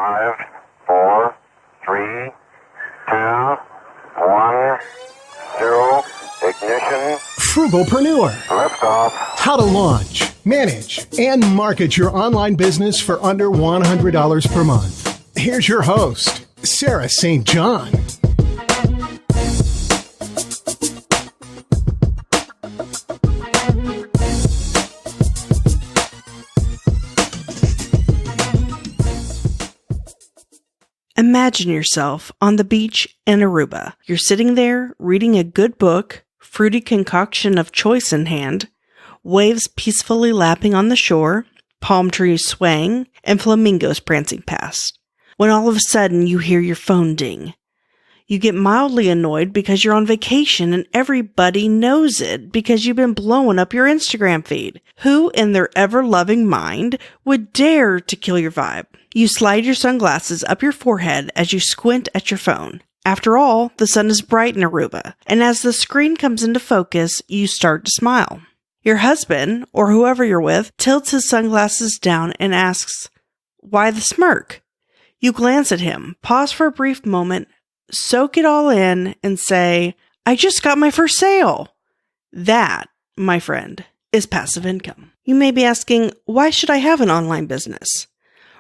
5, 4, 3, 2, 1, 0, ignition. Frugalpreneur. Liftoff. How to launch, manage, and market your online business for under $100 per month. Here's your host, Sarah St. John. Imagine yourself on the beach in Aruba. You're sitting there reading a good book, fruity concoction of choice in hand, waves peacefully lapping on the shore, palm trees swaying, and flamingos prancing past. When all of a sudden you hear your phone ding. You get mildly annoyed because you're on vacation and everybody knows it because you've been blowing up your Instagram feed. Who in their ever-loving mind would dare to kill your vibe? You slide your sunglasses up your forehead as you squint at your phone. After all, the sun is bright in Aruba, and as the screen comes into focus, you start to smile. Your husband, or whoever you're with, tilts his sunglasses down and asks, "Why the smirk?" You glance at him, pause for a brief moment, soak it all in, and say, "I just got my first sale." That, my friend, is passive income. You may be asking, why should I have an online business?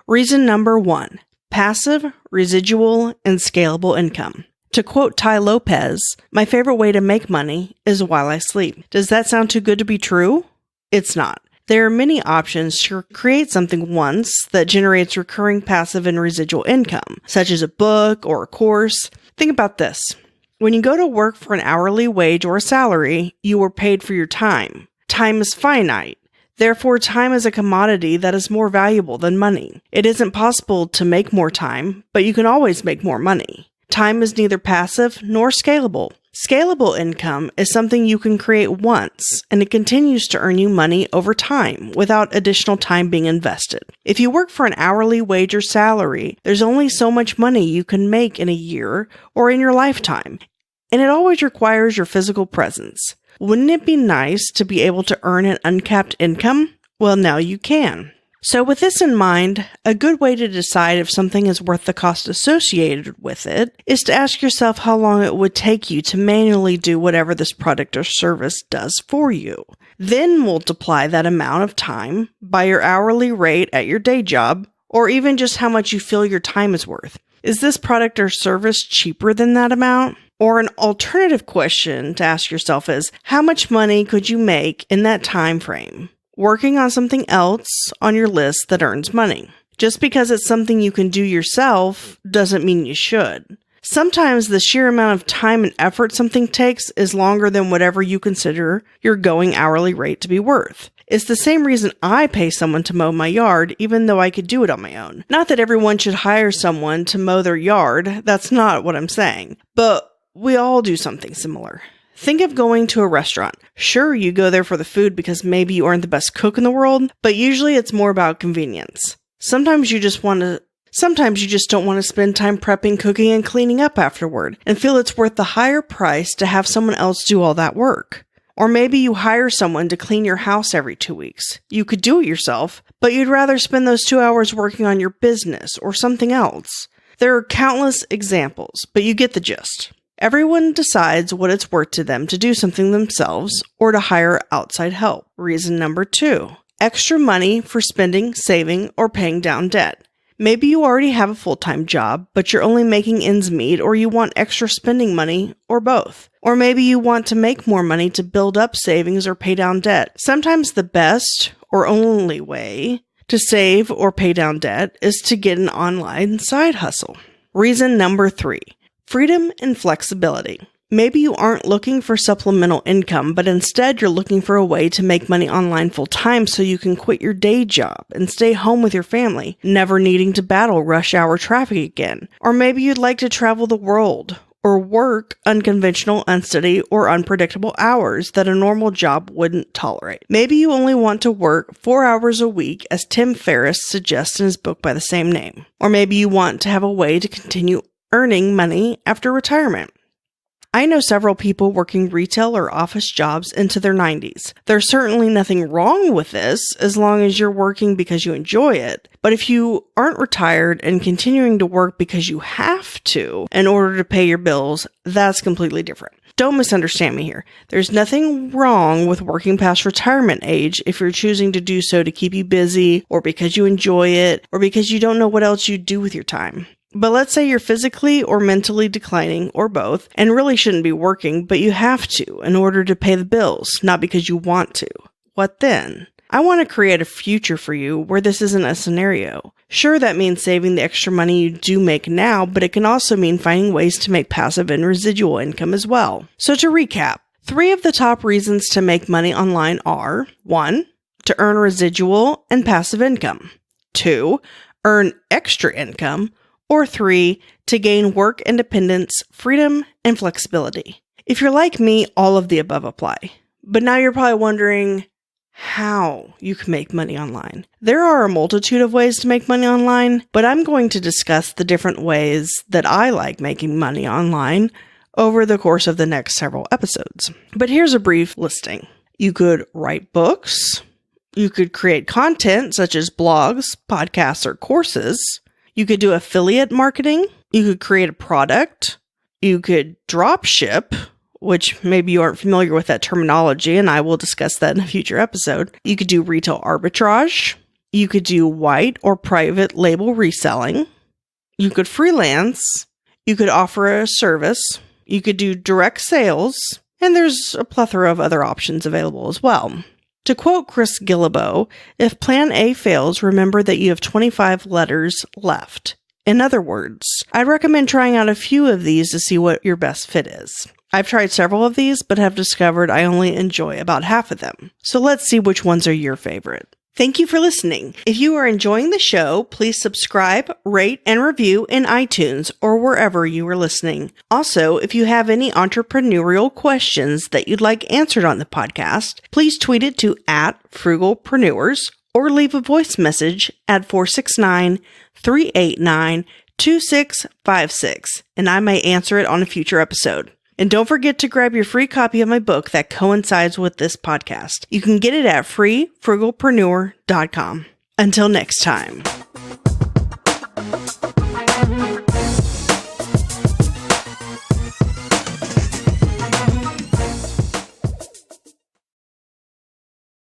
Reason number 1, passive, residual, and scalable income. To quote Ty Lopez, "My favorite way to make money is while I sleep." Does that sound too good to be true? It's not. There are many options to create something once that generates recurring passive and residual income, such as a book or a course. Think about this. When you go to work for an hourly wage or a salary, you are paid for your time. Time is finite. Therefore, time is a commodity that is more valuable than money. It isn't possible to make more time, but you can always make more money. Time is neither passive nor scalable. Scalable income is something you can create once, and it continues to earn you money over time without additional time being invested. If you work for an hourly wage or salary, there's only so much money you can make in a year or in your lifetime, and it always requires your physical presence. Wouldn't it be nice to be able to earn an uncapped income? Well, now you can. So with this in mind, a good way to decide if something is worth the cost associated with it is to ask yourself how long it would take you to manually do whatever this product or service does for you. Then multiply that amount of time by your hourly rate at your day job, or even just how much you feel your time is worth. Is this product or service cheaper than that amount? Or an alternative question to ask yourself is, how much money could you make in that time frame, working on something else on your list that earns money? Just because it's something you can do yourself doesn't mean you should. Sometimes the sheer amount of time and effort something takes is longer than whatever you consider your going hourly rate to be worth. It's the same reason I pay someone to mow my yard, even though I could do it on my own. Not that everyone should hire someone to mow their yard, that's not what I'm saying. But we all do something similar. Think of going to a restaurant. Sure, you go there for the food because maybe you aren't the best cook in the world, but usually it's more about convenience. Sometimes you just don't want to spend time prepping, cooking, and cleaning up afterward, and feel it's worth the higher price to have someone else do all that work. Or maybe you hire someone to clean your house every 2 weeks. You could do it yourself, but you'd rather spend those 2 hours working on your business or something else. There are countless examples, but you get the gist. Everyone decides what it's worth to them to do something themselves or to hire outside help. Reason number 2, extra money for spending, saving, or paying down debt. Maybe you already have a full-time job, but you're only making ends meet, or you want extra spending money, or both. Or maybe you want to make more money to build up savings or pay down debt. Sometimes the best or only way to save or pay down debt is to get an online side hustle. Reason number 3. Freedom and flexibility. Maybe you aren't looking for supplemental income, but instead you're looking for a way to make money online full-time so you can quit your day job and stay home with your family, never needing to battle rush hour traffic again. Or maybe you'd like to travel the world or work unconventional, unsteady, or unpredictable hours that a normal job wouldn't tolerate. Maybe you only want to work 4 hours a week, as Tim Ferriss suggests in his book by the same name. Or maybe you want to have a way to continue earning money after retirement. I know several people working retail or office jobs into their 90s. There's certainly nothing wrong with this as long as you're working because you enjoy it. But if you aren't retired and continuing to work because you have to in order to pay your bills, that's completely different. Don't misunderstand me here. There's nothing wrong with working past retirement age if you're choosing to do so to keep you busy, or because you enjoy it, or because you don't know what else you'd do with your time. But let's say you're physically or mentally declining, or both, and really shouldn't be working, but you have to in order to pay the bills, not because you want to. What then? I want to create a future for you where this isn't a scenario. Sure, that means saving the extra money you do make now, but it can also mean finding ways to make passive and residual income as well. So to recap, 3 of the top reasons to make money online are: 1, to earn residual and passive income; 2, earn extra income; or 3, to gain work independence, freedom, and flexibility. If you're like me, all of the above apply. But now you're probably wondering how you can make money online. There are a multitude of ways to make money online, but I'm going to discuss the different ways that I like making money online over the course of the next several episodes. But here's a brief listing. You could write books. You could create content such as blogs, podcasts, or courses. You could do affiliate marketing. You could create a product. You could drop ship, which maybe you aren't familiar with that terminology, and I will discuss that in a future episode. You could do retail arbitrage. You could do white or private label reselling. You could freelance. You could offer a service. You could do direct sales. And there's a plethora of other options available as well. To quote Chris Guillebeau, if plan A fails, remember that you have 25 letters left. In other words, I'd recommend trying out a few of these to see what your best fit is. I've tried several of these, but have discovered I only enjoy about half of them. So let's see which ones are your favorite. Thank you for listening. If you are enjoying the show, please subscribe, rate, and review in iTunes or wherever you are listening. Also, if you have any entrepreneurial questions that you'd like answered on the podcast, please tweet it to @frugalpreneurs or leave a voice message at 469-389-2656, and I may answer it on a future episode. And don't forget to grab your free copy of my book that coincides with this podcast. You can get it at freefrugalpreneur.com. Until next time.